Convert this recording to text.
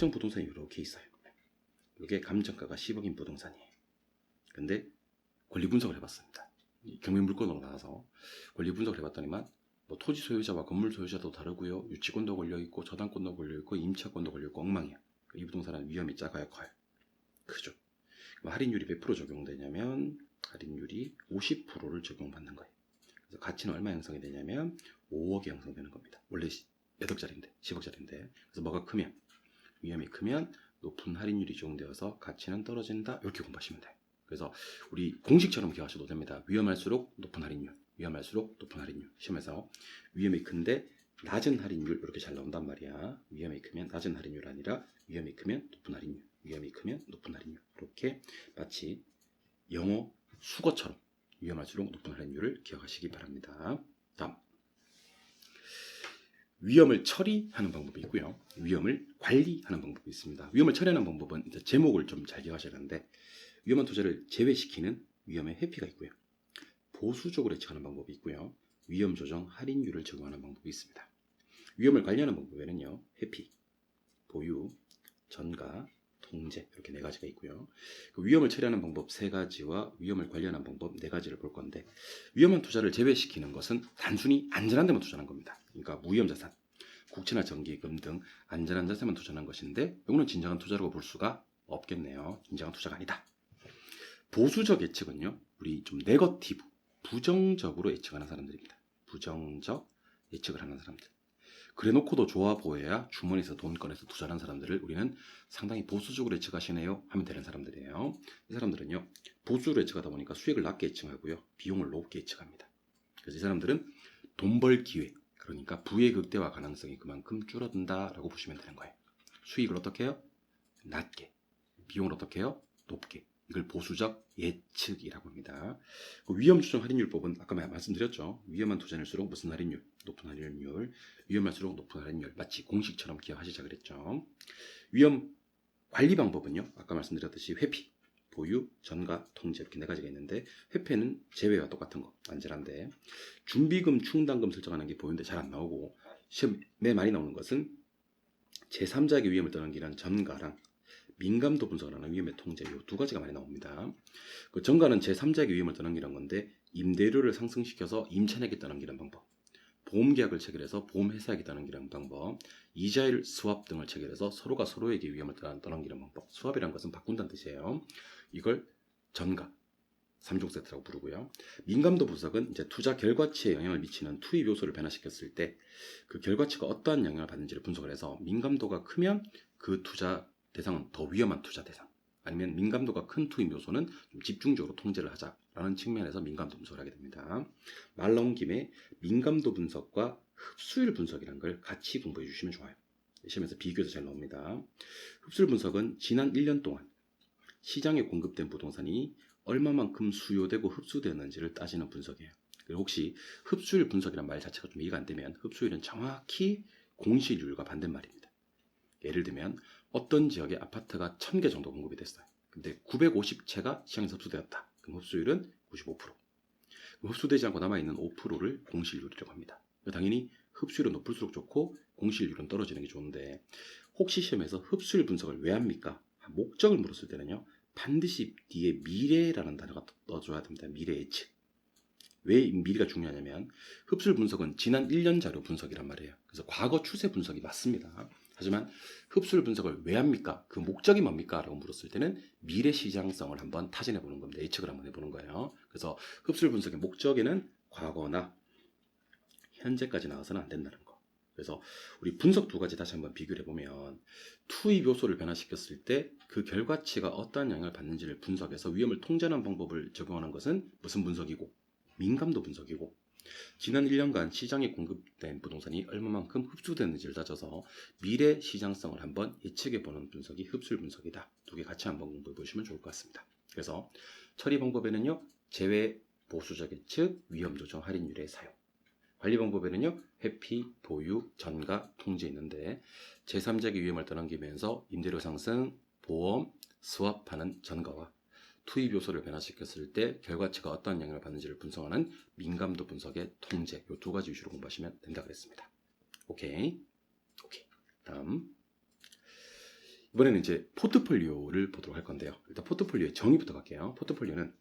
특정 부동산이 이렇게 있어요. 이게 감정가가 10억인 부동산이에요. 근데 권리 분석을 해봤습니다. 경매 물건으로 나와서 권리 분석을 해봤더니만 뭐 토지 소유자와 건물 소유자도 다르고요. 유치권도 걸려있고 저당권도 걸려있고 임차권도 걸려있고 엉망이야. 이 부동산은 위험이 작아요, 커요? 크죠. 그럼 할인율이 몇 프로 적용되냐면 할인율이 50%를 적용받는 거예요. 그래서 가치는 얼마 형성이 되냐면 5억이 형성되는 겁니다. 원래 몇 억짜리인데 10억짜리인데. 그래서 뭐가 크면 위험이 크면 높은 할인율이 적용되어서 가치는 떨어진다. 이렇게 공부하시면 돼요. 그래서 우리 공식처럼 기억하셔도 됩니다. 위험할수록 높은 할인율, 위험할수록 높은 할인율. 시험에서 위험이 큰데 낮은 할인율 이렇게 잘 나온단 말이야. 위험이 크면 낮은 할인율 아니라 위험이 크면 높은 할인율, 위험이 크면 높은 할인율. 이렇게 마치 영어 수거처럼 위험할수록 높은 할인율을 기억하시기 바랍니다. 다음, 위험을 처리하는 방법이 있고요. 위험을 관리하는 방법이 있습니다. 위험을 처리하는 방법은 이제 제목을 좀 잘 기억하셔야 하는데 위험한 투자를 제외시키는 위험의 회피가 있고요. 보수적으로 예측하는 방법이 있고요. 위험 조정 할인율을 적용하는 방법이 있습니다. 위험을 관리하는 방법에는요. 회피, 보유, 전가, 통제 이렇게 네 가지가 있고요. 그 위험을 처리하는 방법 3가지와 위험을 관리하는 방법 4가지를 볼 건데 위험한 투자를 제외시키는 것은 단순히 안전한 데만 투자하는 겁니다. 그러니까 무위험 자산, 국채나 정기금 등 안전한 자산만 투자하는 것인데 이거는 진정한 투자라고 볼 수가 없겠네요. 진정한 투자가 아니다. 보수적 예측은요. 우리 좀 네거티브, 부정적으로 예측하는 사람들입니다. 부정적 예측을 하는 사람들. 그래놓고도 좋아 보여야 주머니에서 돈 꺼내서 투자하는 사람들을 우리는 상당히 보수적으로 예측하시네요 하면 되는 사람들이에요. 이 사람들은요. 보수로 예측하다 보니까 수익을 낮게 예측하고요. 비용을 높게 예측합니다. 그래서 이 사람들은 돈 벌 기회, 그러니까 부의 극대화 가능성이 그만큼 줄어든다라고 보시면 되는 거예요. 수익을 어떻게 해요? 낮게. 비용을 어떻게 해요? 높게. 이걸 보수적 예측이라고 합니다. 위험 추정 할인율법은 아까 말씀드렸죠. 위험한 투자일수록 무슨 할인율? 높은 할인율. 위험할수록 높은 할인율. 마치 공식처럼 기억하시자 그랬죠. 위험 관리 방법은요. 아까 말씀드렸듯이 회피, 보유, 전가, 통제 이렇게 4가지가 있는데 회피는 제외와 똑같은 거. 안전한데 준비금, 충당금 설정하는 게 보유인데 잘 안 나오고 시험에 많이 나오는 것은 제3자에게 위험을 떠넘기는 전가랑 민감도 분석을 하는 위험의 통제 이 2가지가 많이 나옵니다. 그 전가는 제3자에게 위험을 떠넘기는 건데 임대료를 상승시켜서 임차인에게 떠넘기는 방법, 보험계약을 체결해서 보험회사에게 떠넘기는 방법, 이자율 스왑 등을 체결해서 서로가 서로에게 위험을 떠넘기는 방법. 스왑이라는 것은 바꾼다는 뜻이에요. 이걸 전가, 3종 세트라고 부르고요. 민감도 분석은 이제 투자 결과치에 영향을 미치는 투입 요소를 변화시켰을 때 그 결과치가 어떠한 영향을 받는지를 분석을 해서 민감도가 크면 그 투자 대상은 더 위험한 투자 대상, 아니면 민감도가 큰 투입 요소는 좀 집중적으로 통제를 하자라는 측면에서 민감도 분석을 하게 됩니다. 말 나온 김에 민감도 분석과 흡수율 분석이라는 걸 같이 공부해 주시면 좋아요. 시험에서 비교해서 잘 나옵니다. 흡수율 분석은 지난 1년 동안 시장에 공급된 부동산이 얼마만큼 수요되고 흡수되는지를 따지는 분석이에요. 혹시 흡수율 분석이란 말 자체가 좀 이해가 안 되면 흡수율은 정확히 공실률과 반대말입니다. 예를 들면 어떤 지역에 아파트가 1000개 정도 공급이 됐어요. 근데 950채가 시장에서 흡수되었다. 그럼 흡수율은 95%. 그럼 흡수되지 않고 남아있는 5%를 공실률이라고 합니다. 당연히 흡수율은 높을수록 좋고 공실률은 떨어지는 게 좋은데 혹시 시험에서 흡수율 분석을 왜 합니까? 목적을 물었을 때는요. 반드시 뒤에 미래라는 단어가 넣어줘야 됩니다. 미래 예측. 왜 미래가 중요하냐면 흡수율 분석은 지난 1년 자료 분석이란 말이에요. 그래서 과거 추세 분석이 맞습니다. 하지만 흡수율 분석을 왜 합니까? 그 목적이 뭡니까? 라고 물었을 때는 미래 시장성을 한번 타진해 보는 겁니다. 예측을 한번 해보는 거예요. 그래서 흡수율 분석의 목적에는 과거나 현재까지 나와서는 안 된다는 거. 그래서 우리 분석 2가지 다시 한번 비교를 해보면 투입 요소를 변화시켰을 때 그 결과치가 어떠한 영향을 받는지를 분석해서 위험을 통제하는 방법을 적용하는 것은 무슨 분석이고? 민감도 분석이고, 지난 1년간 시장에 공급된 부동산이 얼마만큼 흡수되는지를 따져서 미래 시장성을 한번 예측해보는 분석이 흡수율 분석이다. 2개 같이 한번 공부해 보시면 좋을 것 같습니다. 그래서 처리 방법에는요. 제외, 보수적 예측, 위험 조정, 할인율의 사용. 관리 방법에는요. 회피, 보유, 전가, 통제 있는데 제3자에게 위험을 떠넘기면서 임대료 상승, 보험, 스왑하는 전가와 투입 요소를 변화시켰을 때 결과치가 어떤 영향을 받는지를 분석하는 민감도 분석의 통제, 이 2가지 위주로 공부하시면 된다 그랬습니다. 오케이. 다음 이번에는 이제 포트폴리오를 보도록 할 건데요. 일단 포트폴리오의 정의부터 갈게요. 포트폴리오는